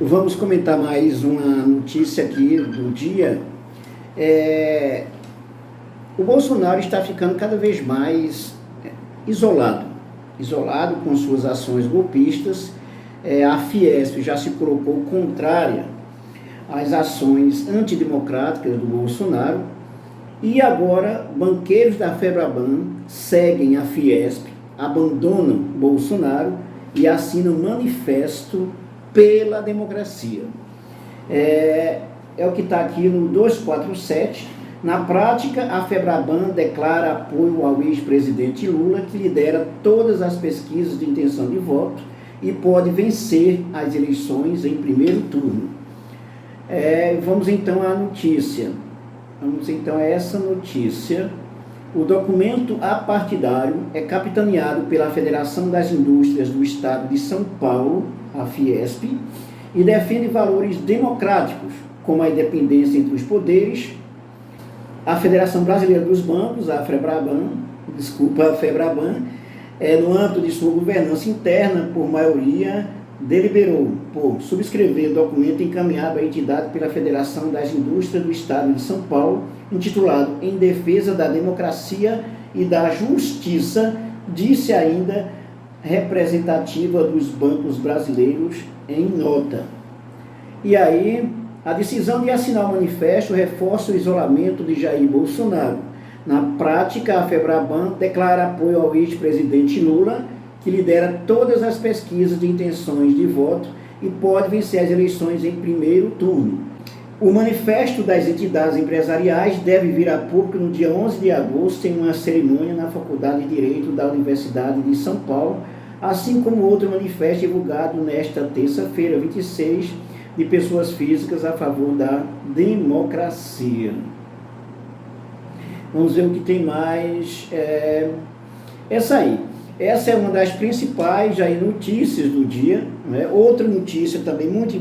Vamos comentar mais uma notícia aqui do dia. O Bolsonaro está ficando cada vez mais isolado com suas ações golpistas. A Fiesp já se colocou contrária às ações antidemocráticas do Bolsonaro e agora banqueiros da Febraban seguem a Fiesp, abandonam Bolsonaro e assinam manifesto pela democracia. É o que está aqui no 247. Na prática, a Febraban declara apoio ao ex-presidente Lula, que lidera todas as pesquisas de intenção de voto e pode vencer as eleições em primeiro turno. Vamos então à notícia. A essa notícia. O documento apartidário é capitaneado pela Federação das Indústrias do Estado de São Paulo, a Fiesp, e defende valores democráticos, como a independência entre os poderes. A Federação Brasileira dos Bancos, a Febraban, no âmbito de sua governança interna, por maioria, deliberou por subscrever o documento encaminhado à entidade pela Federação das Indústrias do Estado de São Paulo, intitulado Em Defesa da Democracia e da Justiça, disse ainda representativa dos bancos brasileiros em nota. E aí, a decisão de assinar o manifesto reforça o isolamento de Jair Bolsonaro. Na prática, a Febraban declara apoio ao ex-presidente Lula, que lidera todas as pesquisas de intenções de voto e pode vencer as eleições em primeiro turno. O manifesto das entidades empresariais deve vir a público no dia 11 de agosto em uma cerimônia na Faculdade de Direito da Universidade de São Paulo, assim como outro manifesto divulgado nesta terça-feira, 26, de pessoas físicas a favor da democracia. Vamos ver o que tem mais. Essa é uma das principais notícias do dia. Outra notícia também muito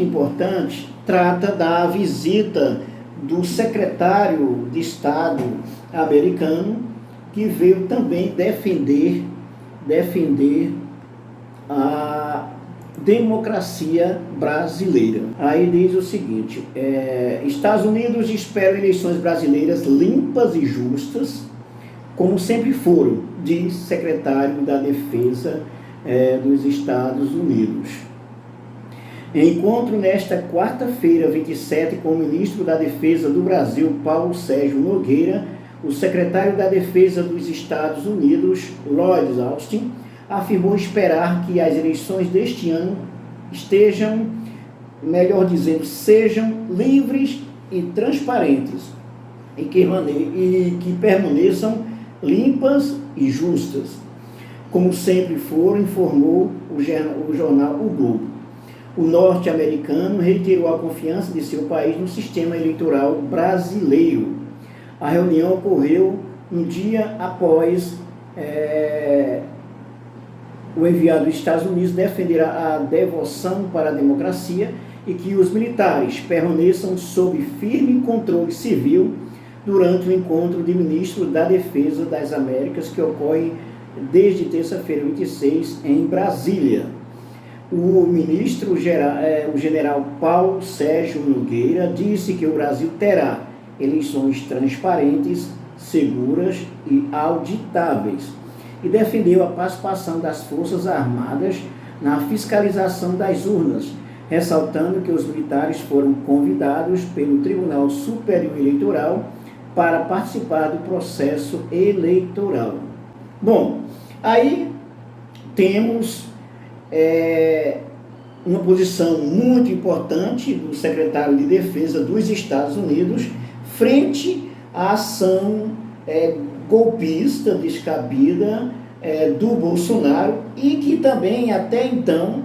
importante, trata da visita do secretário de Estado americano, que veio também defender a democracia brasileira. Aí diz o seguinte: Estados Unidos espera eleições brasileiras limpas e justas, como sempre foram, diz secretário da Defesa dos Estados Unidos. Encontro nesta quarta-feira, 27, com o ministro da Defesa do Brasil, Paulo Sérgio Nogueira, o secretário da Defesa dos Estados Unidos, Lloyd Austin, afirmou esperar que as eleições deste ano sejam livres e transparentes e que permaneçam limpas e justas, como sempre foram, informou o jornal O Globo. O norte-americano reiterou a confiança de seu país no sistema eleitoral brasileiro. A reunião ocorreu um dia após o enviado dos Estados Unidos defender a devoção para a democracia e que os militares permaneçam sob firme controle civil durante o encontro de ministros da Defesa das Américas, que ocorre desde terça-feira, 26, em Brasília. O general Paulo Sérgio Nogueira disse que o Brasil terá eleições transparentes, seguras e auditáveis, e defendeu a participação das Forças Armadas na fiscalização das urnas, ressaltando que os militares foram convidados pelo Tribunal Superior Eleitoral para participar do processo eleitoral. Bom, aí temos uma posição muito importante do secretário de Defesa dos Estados Unidos frente à ação golpista, descabida do Bolsonaro, e que também, até então,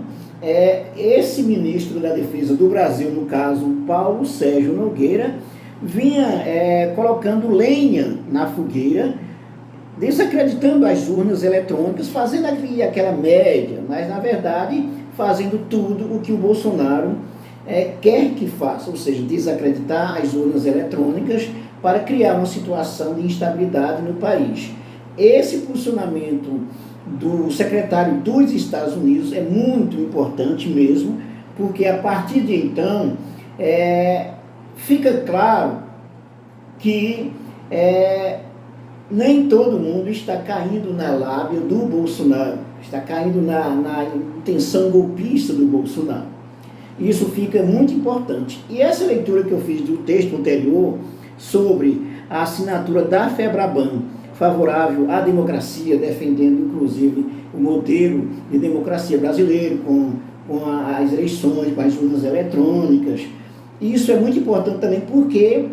esse ministro da Defesa do Brasil, no caso, Paulo Sérgio Nogueira, vinha colocando lenha na fogueira, desacreditando as urnas eletrônicas, fazendo aquela média, mas, na verdade, fazendo tudo o que o Bolsonaro quer que faça, ou seja, desacreditar as urnas eletrônicas para criar uma situação de instabilidade no país. Esse posicionamento do secretário dos Estados Unidos é muito importante mesmo, porque a partir de então fica claro que nem todo mundo está caindo na lábia do Bolsonaro, está caindo na intenção golpista do Bolsonaro. Isso fica muito importante. E essa leitura que eu fiz do texto anterior sobre a assinatura da FEBRABAN, favorável à democracia, defendendo inclusive o modelo de democracia brasileiro, com as eleições, com as urnas eletrônicas. Isso é muito importante também porque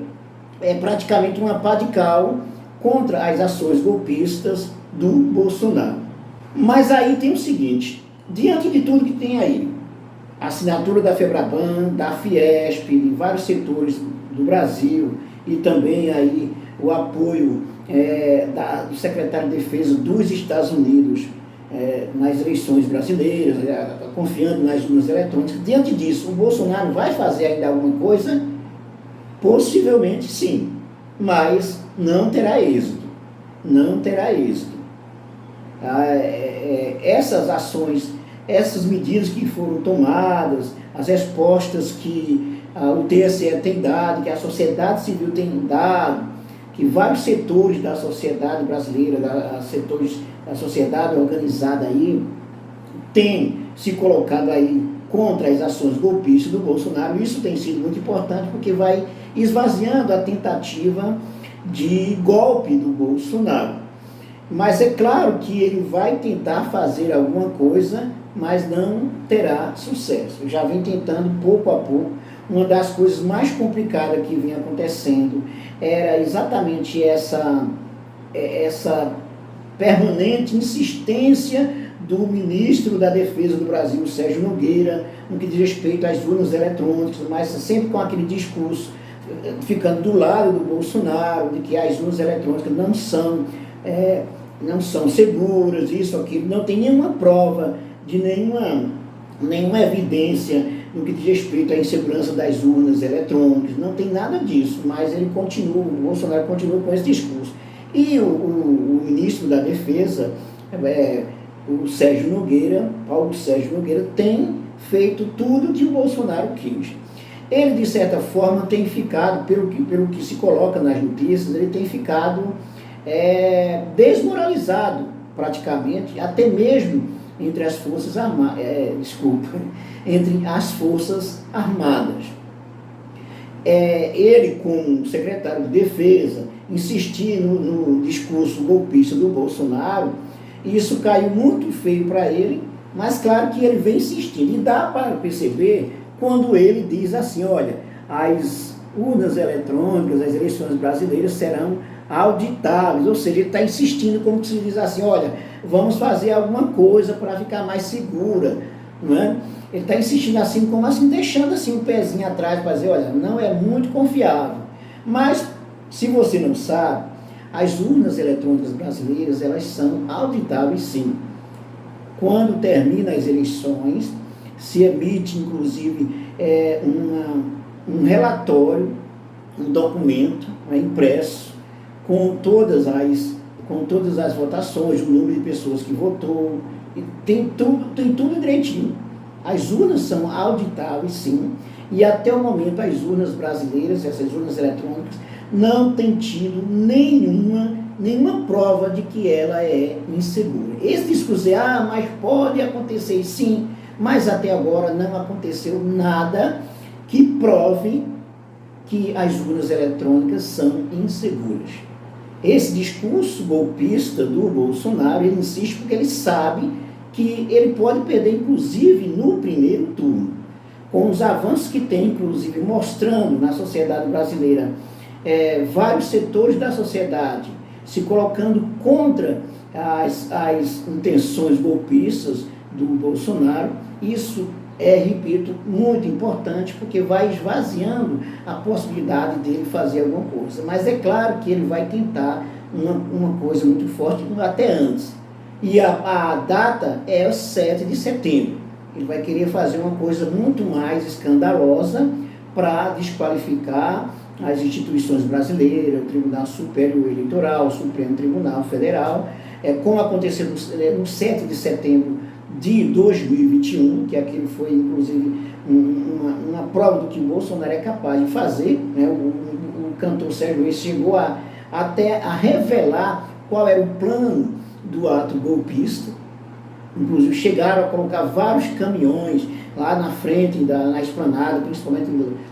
é praticamente uma pá de cal contra as ações golpistas do Bolsonaro. Mas aí tem o seguinte, diante de tudo que tem aí, a assinatura da FEBRABAN, da Fiesp, de vários setores do Brasil, e também aí o apoio do secretário de Defesa dos Estados Unidos nas eleições brasileiras, confiando nas urnas eletrônicas. Diante disso, o Bolsonaro vai fazer ainda alguma coisa? Possivelmente sim, mas não terá êxito. Não terá êxito. Essas ações, essas medidas que foram tomadas, as respostas que o TSE tem dado, que a sociedade civil tem dado, que vários setores da sociedade brasileira, setores da sociedade organizada aí, têm se colocado aí contra as ações golpistas do Bolsonaro. Isso tem sido muito importante porque vai esvaziando a tentativa de golpe do Bolsonaro. Mas é claro que ele vai tentar fazer alguma coisa, mas não terá sucesso. Já vem tentando pouco a pouco. Uma das coisas mais complicadas que vinha acontecendo era exatamente essa permanente insistência do ministro da Defesa do Brasil, Sérgio Nogueira, no que diz respeito às urnas eletrônicas, mas sempre com aquele discurso, ficando do lado do Bolsonaro, de que as urnas eletrônicas não são seguras, isso, aquilo, não tem nenhuma prova de nenhuma evidência no que diz respeito à insegurança das urnas eletrônicas, não tem nada disso, mas o Bolsonaro continua com esse discurso. E o ministro da Defesa, o Sérgio Nogueira, Paulo Sérgio Nogueira, tem feito tudo que o Bolsonaro quis. Ele, de certa forma, tem ficado, pelo que se coloca nas notícias, ele tem ficado desmoralizado, praticamente, até mesmo entre as Forças Armadas, entre as Forças Armadas. Ele, como secretário de Defesa, insistir no discurso golpista do Bolsonaro, isso caiu muito feio para ele, mas claro que ele vem insistindo. E dá para perceber quando ele diz assim, olha, as urnas eletrônicas, as eleições brasileiras serão auditáveis, ou seja, ele está insistindo, como se diz assim, olha, vamos fazer alguma coisa para ficar mais segura, não é? Ele está insistindo assim, como assim, deixando assim um pezinho atrás para dizer, olha, não é muito confiável. Mas, se você não sabe, as urnas eletrônicas brasileiras, elas são auditáveis sim. Quando terminam as eleições, se emite, inclusive, um relatório, um documento impresso, com todas as votações, o número de pessoas que votou, e tem tudo direitinho. As urnas são auditáveis, sim, e até o momento as urnas brasileiras, essas urnas eletrônicas, não têm tido nenhuma prova de que ela é insegura. Esse discurso mas pode acontecer, sim, mas até agora não aconteceu nada que prove que as urnas eletrônicas são inseguras. Esse discurso golpista do Bolsonaro, ele insiste porque ele sabe que ele pode perder, inclusive, no primeiro turno. Com os avanços que tem, inclusive, mostrando na sociedade brasileira vários setores da sociedade se colocando contra as intenções golpistas do Bolsonaro, isso repito, muito importante, porque vai esvaziando a possibilidade dele fazer alguma coisa. Mas é claro que ele vai tentar uma coisa muito forte até antes. E a data é o 7 de setembro. Ele vai querer fazer uma coisa muito mais escandalosa para desqualificar as instituições brasileiras, o Tribunal Superior Eleitoral, o Supremo Tribunal Federal, como aconteceu no 7 de setembro de 2021, que aquilo foi, inclusive, uma prova do que o Bolsonaro é capaz de fazer, né? O cantor Sérgio Reis chegou até a revelar qual era o plano do ato golpista. Inclusive chegaram a colocar vários caminhões lá na frente, na esplanada, principalmente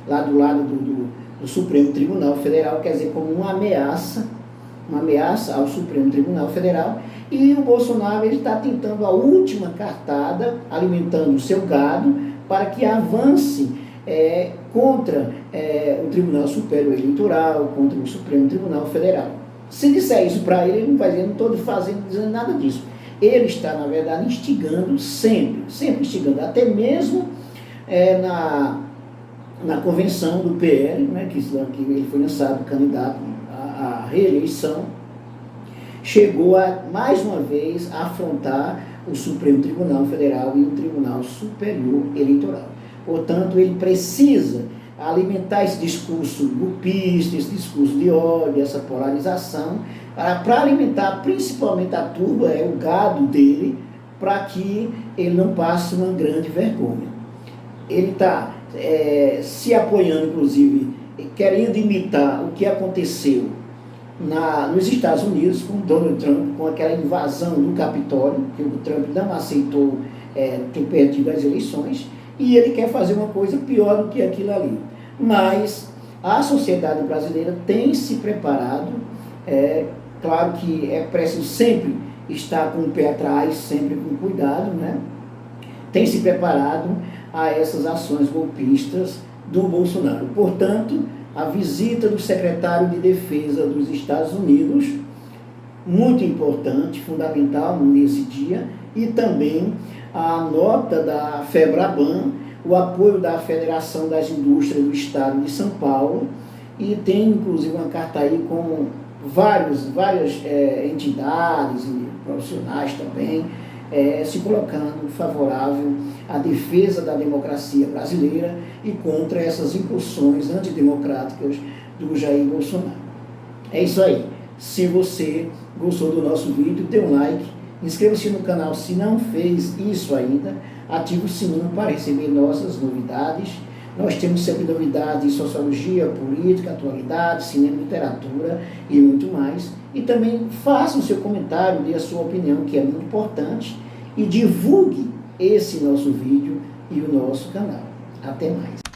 lá do lado do Supremo Tribunal Federal, quer dizer, como uma ameaça ao Supremo Tribunal Federal. E o Bolsonaro está tentando a última cartada, alimentando o seu gado, para que avance contra o Tribunal Superior Eleitoral, contra o Supremo Tribunal Federal. Se disser isso para ele, ele não vai dizer, não estou dizendo nada disso. Ele está, na verdade, instigando sempre instigando, até mesmo na convenção do PL, né, que ele foi lançado candidato à reeleição, chegou a, mais uma vez, a afrontar o Supremo Tribunal Federal e o Tribunal Superior Eleitoral. Portanto, ele precisa alimentar esse discurso golpista, esse discurso de ódio, essa polarização, para alimentar principalmente a turba, o gado dele, para que ele não passe uma grande vergonha. Ele está se apoiando, inclusive, querendo imitar o que aconteceu nos Estados Unidos com Donald Trump, com aquela invasão do Capitólio, que o Trump não aceitou ter perdido as eleições, e ele quer fazer uma coisa pior do que aquilo ali. Mas a sociedade brasileira tem se preparado, claro que é preciso sempre estar com o pé atrás, sempre com cuidado, né? Tem se preparado a essas ações golpistas do Bolsonaro. Portanto, a visita do secretário de Defesa dos Estados Unidos, muito importante, fundamental nesse dia, e também a nota da FEBRABAN, o apoio da Federação das Indústrias do Estado de São Paulo, e tem inclusive uma carta aí com várias entidades e profissionais também, se colocando favorável à defesa da democracia brasileira e contra essas incursões antidemocráticas do Jair Bolsonaro. É isso aí. Se você gostou do nosso vídeo, dê um like, inscreva-se no canal se não fez isso ainda, ative o sininho para receber nossas novidades. Nós temos sempre novidades em sociologia, política, atualidade, cinema, literatura e muito mais. E também faça o seu comentário, dê a sua opinião, que é muito importante, e divulgue esse nosso vídeo e o nosso canal. Até mais.